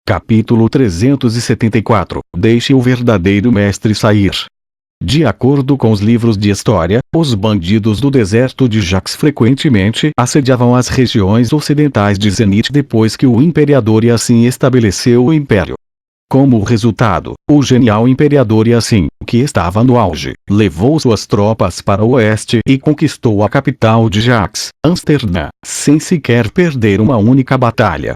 Capítulo 374. Deixe o verdadeiro mestre sair. De acordo com os livros de história, os bandidos do deserto de Jax frequentemente assediavam as regiões ocidentais de Zenith depois que o imperador Yassin estabeleceu o império. Como resultado, o genial imperador Yassin, que estava no auge, levou suas tropas para o oeste e conquistou a capital de Jax, Amsterdã, sem sequer perder uma única batalha.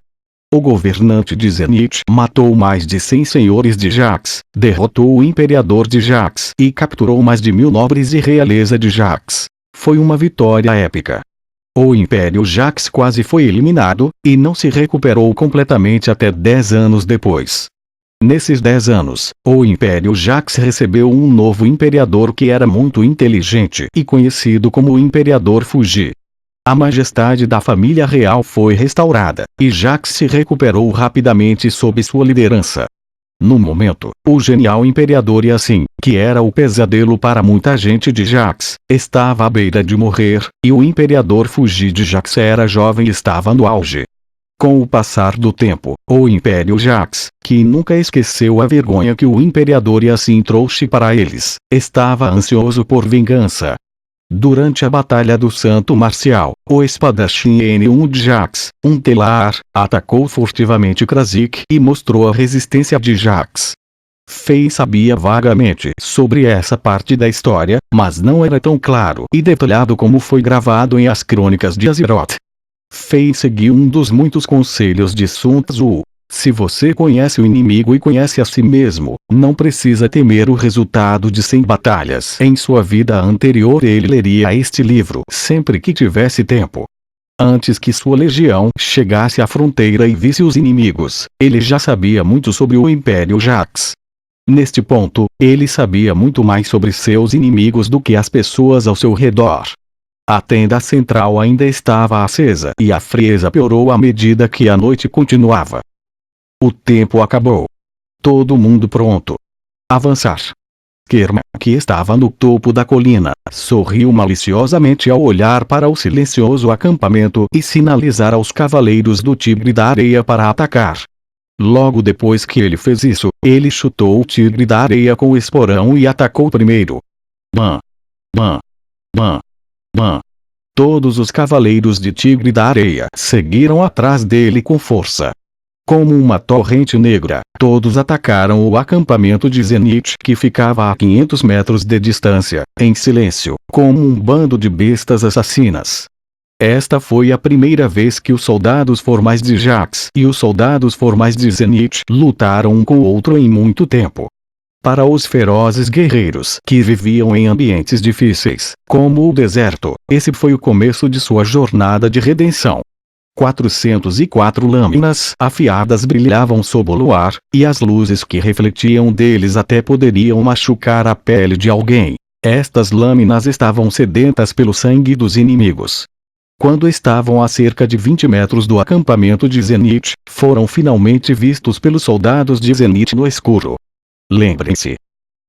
O governante de Zenith matou mais de 100 senhores de Jax, derrotou o imperador de Jax e capturou mais de 1000 nobres e realeza de Jax. Foi uma vitória épica. O Império Jax quase foi eliminado, e não se recuperou completamente até 10 anos depois. Nesses 10 anos, o Império Jax recebeu um novo imperador que era muito inteligente e conhecido como o Imperador Fuji. A majestade da família real foi restaurada, e Jax se recuperou rapidamente sob sua liderança. No momento, o genial imperador Yassin, que era o pesadelo para muita gente de Jax, estava à beira de morrer, e o imperador Fuji de Jax era jovem e estava no auge. Com o passar do tempo, o Império Jax, que nunca esqueceu a vergonha que o imperador Yassin trouxe para eles, estava ansioso por vingança. Durante a Batalha do Santo Marcial, o espadachim N1 de Jax, um telar, atacou furtivamente Krasik e mostrou a resistência de Jax. Fei sabia vagamente sobre essa parte da história, mas não era tão claro e detalhado como foi gravado em As Crônicas de Azeroth. Fei seguiu um dos muitos conselhos de Sun Tzu. Se você conhece o inimigo e conhece a si mesmo, não precisa temer o resultado de 100 batalhas. Em sua vida anterior ele leria este livro sempre que tivesse tempo. Antes que sua legião chegasse à fronteira e visse os inimigos, ele já sabia muito sobre o Império Jax. Neste ponto, ele sabia muito mais sobre seus inimigos do que as pessoas ao seu redor. A tenda central ainda estava acesa e a frieza piorou à medida que a noite continuava. O tempo acabou. Todo mundo pronto. Avançar. Kerman, que estava no topo da colina, sorriu maliciosamente ao olhar para o silencioso acampamento e sinalizar aos cavaleiros do Tigre da Areia para atacar. Logo depois que ele fez isso, ele chutou o Tigre da Areia com o esporão e atacou primeiro. Bam! Bam! Bam! Bam! Todos os cavaleiros de Tigre da Areia seguiram atrás dele com força. Como uma torrente negra, todos atacaram o acampamento de Zenith que ficava a 500 metros de distância, em silêncio, como um bando de bestas assassinas. Esta foi a primeira vez que os soldados formais de Jax e os soldados formais de Zenith lutaram um com o outro em muito tempo. Para os ferozes guerreiros que viviam em ambientes difíceis, como o deserto, esse foi o começo de sua jornada de redenção. 404 lâminas afiadas brilhavam sob o luar, e as luzes que refletiam deles até poderiam machucar a pele de alguém. Estas lâminas estavam sedentas pelo sangue dos inimigos. Quando estavam a cerca de 20 metros do acampamento de Zenith, foram finalmente vistos pelos soldados de Zenith no escuro. Lembrem-se.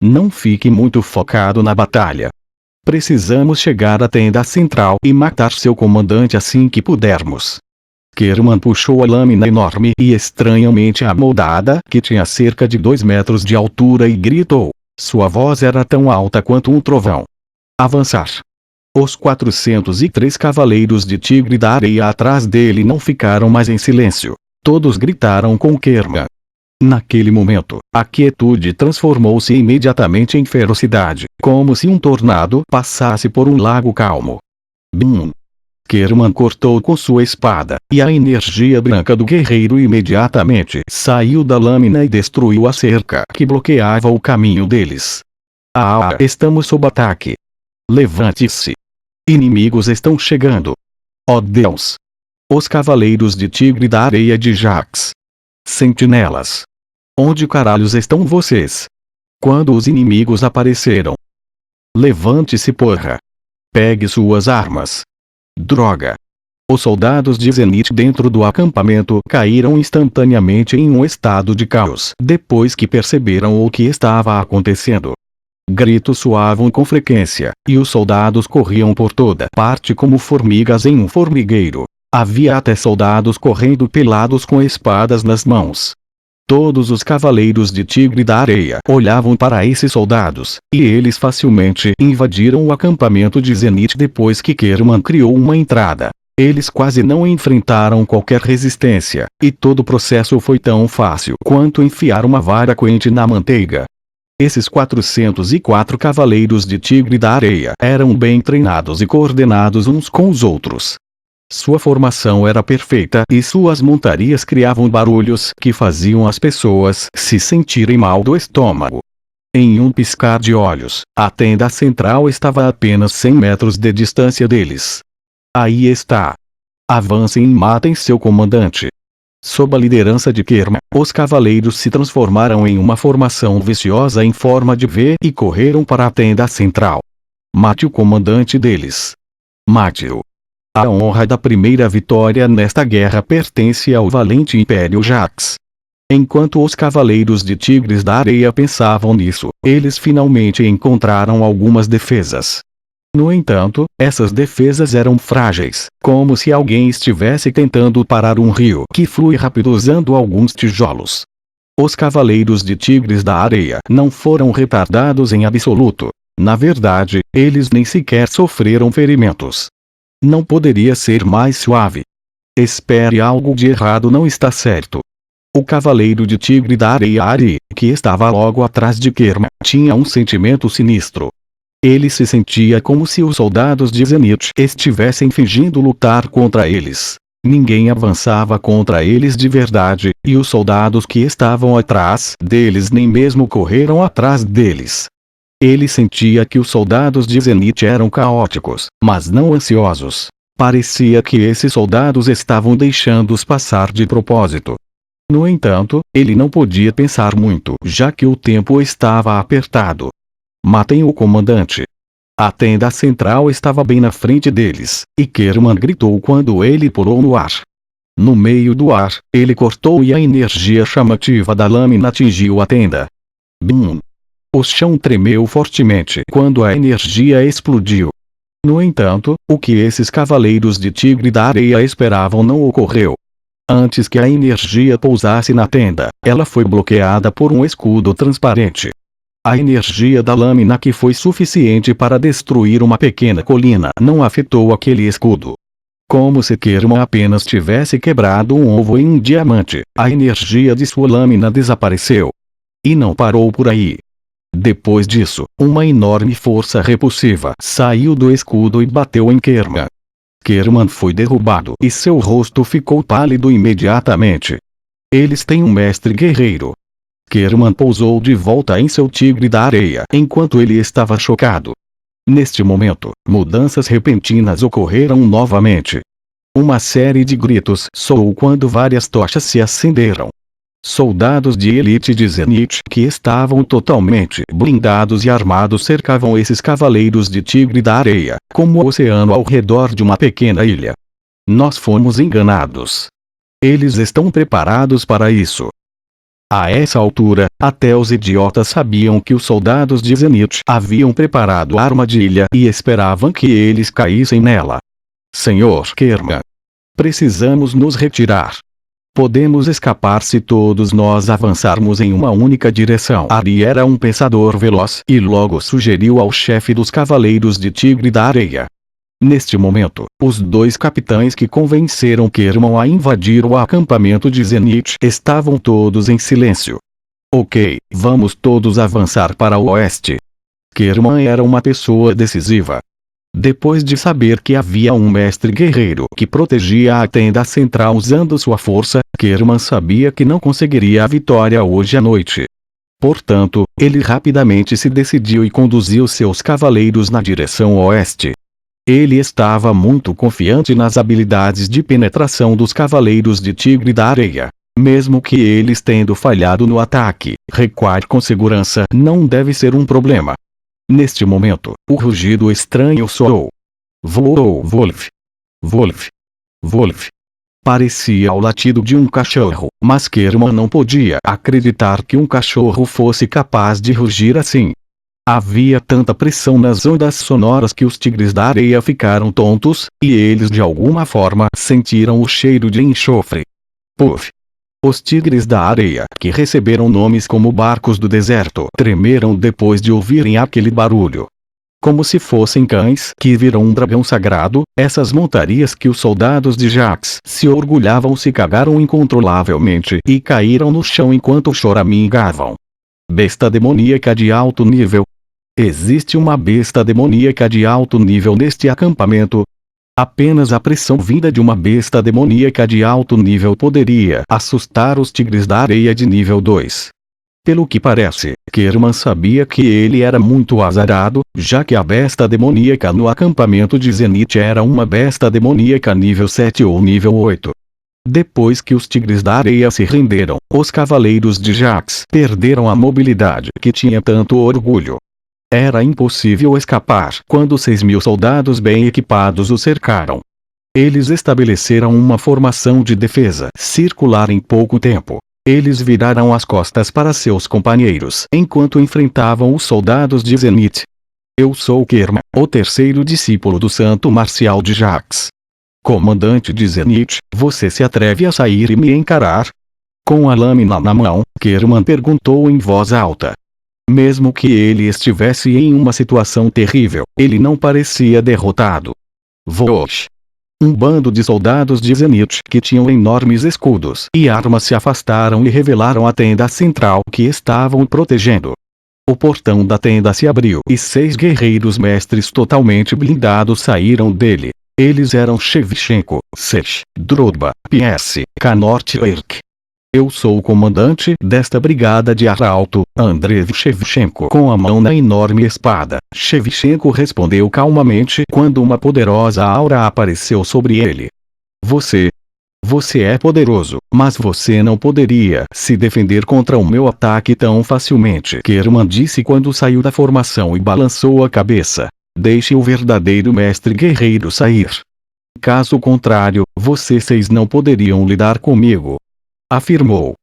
Não fique muito focado na batalha. Precisamos chegar à tenda central e matar seu comandante assim que pudermos. Kerman puxou a lâmina enorme e estranhamente amoldada que tinha cerca de 2 metros de altura e gritou. Sua voz era tão alta quanto um trovão. Avançar. Os 403 cavaleiros de Tigre da Areia atrás dele não ficaram mais em silêncio. Todos gritaram com Kerman. Naquele momento, a quietude transformou-se imediatamente em ferocidade, como se um tornado passasse por um lago calmo. Bum! Kerman cortou com sua espada, e a energia branca do guerreiro imediatamente saiu da lâmina e destruiu a cerca que bloqueava o caminho deles. Estamos sob ataque. Levante-se. Inimigos estão chegando. Oh Deus! Os cavaleiros de Tigre da Areia de Jax. Sentinelas. Onde caralhos estão vocês? Quando os inimigos apareceram? Levante-se, porra. Pegue suas armas. Droga! Os soldados de Zenith dentro do acampamento caíram instantaneamente em um estado de caos depois que perceberam o que estava acontecendo. Gritos soavam com frequência, e os soldados corriam por toda parte como formigas em um formigueiro. Havia até soldados correndo pelados com espadas nas mãos. Todos os cavaleiros de Tigre da Areia olhavam para esses soldados, e eles facilmente invadiram o acampamento de Zenith depois que Kerman criou uma entrada. Eles quase não enfrentaram qualquer resistência, e todo o processo foi tão fácil quanto enfiar uma vara quente na manteiga. Esses 404 cavaleiros de Tigre da Areia eram bem treinados e coordenados uns com os outros. Sua formação era perfeita e suas montarias criavam barulhos que faziam as pessoas se sentirem mal do estômago. Em um piscar de olhos, a tenda central estava a apenas 100 metros de distância deles. Aí está. Avancem e matem seu comandante. Sob a liderança de Kerman, os cavaleiros se transformaram em uma formação viciosa em forma de V e correram para a tenda central. Mate o comandante deles. Mate-o. A honra da primeira vitória nesta guerra pertence ao valente Império Jax. Enquanto os cavaleiros de Tigres da Areia pensavam nisso, eles finalmente encontraram algumas defesas. No entanto, essas defesas eram frágeis, como se alguém estivesse tentando parar um rio que flui rápido usando alguns tijolos. Os cavaleiros de Tigres da Areia não foram retardados em absoluto. Na verdade, eles nem sequer sofreram ferimentos. Não poderia ser mais suave. Espere, algo de errado não está certo. O cavaleiro de Tigre da Areia Ari, que estava logo atrás de Kerman, tinha um sentimento sinistro. Ele se sentia como se os soldados de Zenith estivessem fingindo lutar contra eles. Ninguém avançava contra eles de verdade, e os soldados que estavam atrás deles nem mesmo correram atrás deles. Ele sentia que os soldados de Zenith eram caóticos, mas não ansiosos. Parecia que esses soldados estavam deixando-os passar de propósito. No entanto, ele não podia pensar muito, já que o tempo estava apertado. Matem o comandante. A tenda central estava bem na frente deles, e Kerman gritou quando ele pulou no ar. No meio do ar, ele cortou e a energia chamativa da lâmina atingiu a tenda. Bum! O chão tremeu fortemente quando a energia explodiu. No entanto, o que esses cavaleiros de Tigre da Areia esperavam não ocorreu. Antes que a energia pousasse na tenda, ela foi bloqueada por um escudo transparente. A energia da lâmina, que foi suficiente para destruir uma pequena colina, não afetou aquele escudo. Como se Kerman apenas tivesse quebrado um ovo em um diamante, a energia de sua lâmina desapareceu. E não parou por aí. Depois disso, uma enorme força repulsiva saiu do escudo e bateu em Kerman. Kerman foi derrubado e seu rosto ficou pálido imediatamente. Eles têm um mestre guerreiro. Kerman pousou de volta em seu Tigre da Areia enquanto ele estava chocado. Neste momento, mudanças repentinas ocorreram novamente. Uma série de gritos soou quando várias tochas se acenderam. Soldados de elite de Zenith que estavam totalmente blindados e armados cercavam esses cavaleiros de Tigre da Areia, como o oceano ao redor de uma pequena ilha. Nós fomos enganados. Eles estão preparados para isso. A essa altura, até os idiotas sabiam que os soldados de Zenith haviam preparado a armadilha e esperavam que eles caíssem nela. Senhor Kerman, precisamos nos retirar. Podemos escapar se todos nós avançarmos em uma única direção. Ari era um pensador veloz e logo sugeriu ao chefe dos cavaleiros de Tigre da Areia. Neste momento, os dois capitães que convenceram Kerman a invadir o acampamento de Zenith estavam todos em silêncio. Ok, vamos todos avançar para o oeste. Kerman era uma pessoa decisiva. Depois de saber que havia um mestre guerreiro que protegia a tenda central usando sua força, Kerman sabia que não conseguiria a vitória hoje à noite. Portanto, ele rapidamente se decidiu e conduziu seus cavaleiros na direção oeste. Ele estava muito confiante nas habilidades de penetração dos cavaleiros de Tigre da Areia. Mesmo que eles tendo falhado no ataque, recuar com segurança não deve ser um problema. Neste momento, o rugido estranho soou. Voou Wolf. Wolf. Wolf. Parecia o latido de um cachorro, mas Kerman não podia acreditar que um cachorro fosse capaz de rugir assim. Havia tanta pressão nas ondas sonoras que os tigres da areia ficaram tontos, e eles de alguma forma sentiram o cheiro de enxofre. Puff. Os tigres da areia, que receberam nomes como barcos do deserto, tremeram depois de ouvirem aquele barulho. Como se fossem cães que viram um dragão sagrado, essas montarias que os soldados de Jax se orgulhavam se cagaram incontrolavelmente e caíram no chão enquanto choramingavam. Besta demoníaca de alto nível. Existe uma besta demoníaca de alto nível neste acampamento? Apenas a pressão vinda de uma besta demoníaca de alto nível poderia assustar os tigres da areia de nível 2. Pelo que parece, Kerman sabia que ele era muito azarado, já que a besta demoníaca no acampamento de Zenith era uma besta demoníaca nível 7 ou nível 8. Depois que os tigres da areia se renderam, os cavaleiros de Jax perderam a mobilidade que tinha tanto orgulho. Era impossível escapar quando 6.000 soldados bem equipados o cercaram. Eles estabeleceram uma formação de defesa circular em pouco tempo. Eles viraram as costas para seus companheiros enquanto enfrentavam os soldados de Zenith. Eu sou Kerman, o terceiro discípulo do santo marcial de Jax. Comandante de Zenith, você se atreve a sair e me encarar? Com a lâmina na mão, Kerman perguntou em voz alta. Mesmo que ele estivesse em uma situação terrível, ele não parecia derrotado. Vosh! Um bando de soldados de Zenith que tinham enormes escudos e armas se afastaram e revelaram a tenda central que estavam protegendo. O portão da tenda se abriu e 6 guerreiros mestres totalmente blindados saíram dele. Eles eram Shevchenko, Sech, Drogba, PS, Kanort e Irk. Eu sou o comandante desta brigada de arauto, Andrei Shevchenko. Com a mão na enorme espada, Shevchenko respondeu calmamente quando uma poderosa aura apareceu sobre ele. Você é poderoso, mas você não poderia se defender contra o meu ataque tão facilmente. Kerman disse quando saiu da formação e balançou a cabeça. Deixe o verdadeiro mestre guerreiro sair. Caso contrário, vocês 6 não poderiam lidar comigo. Afirmou.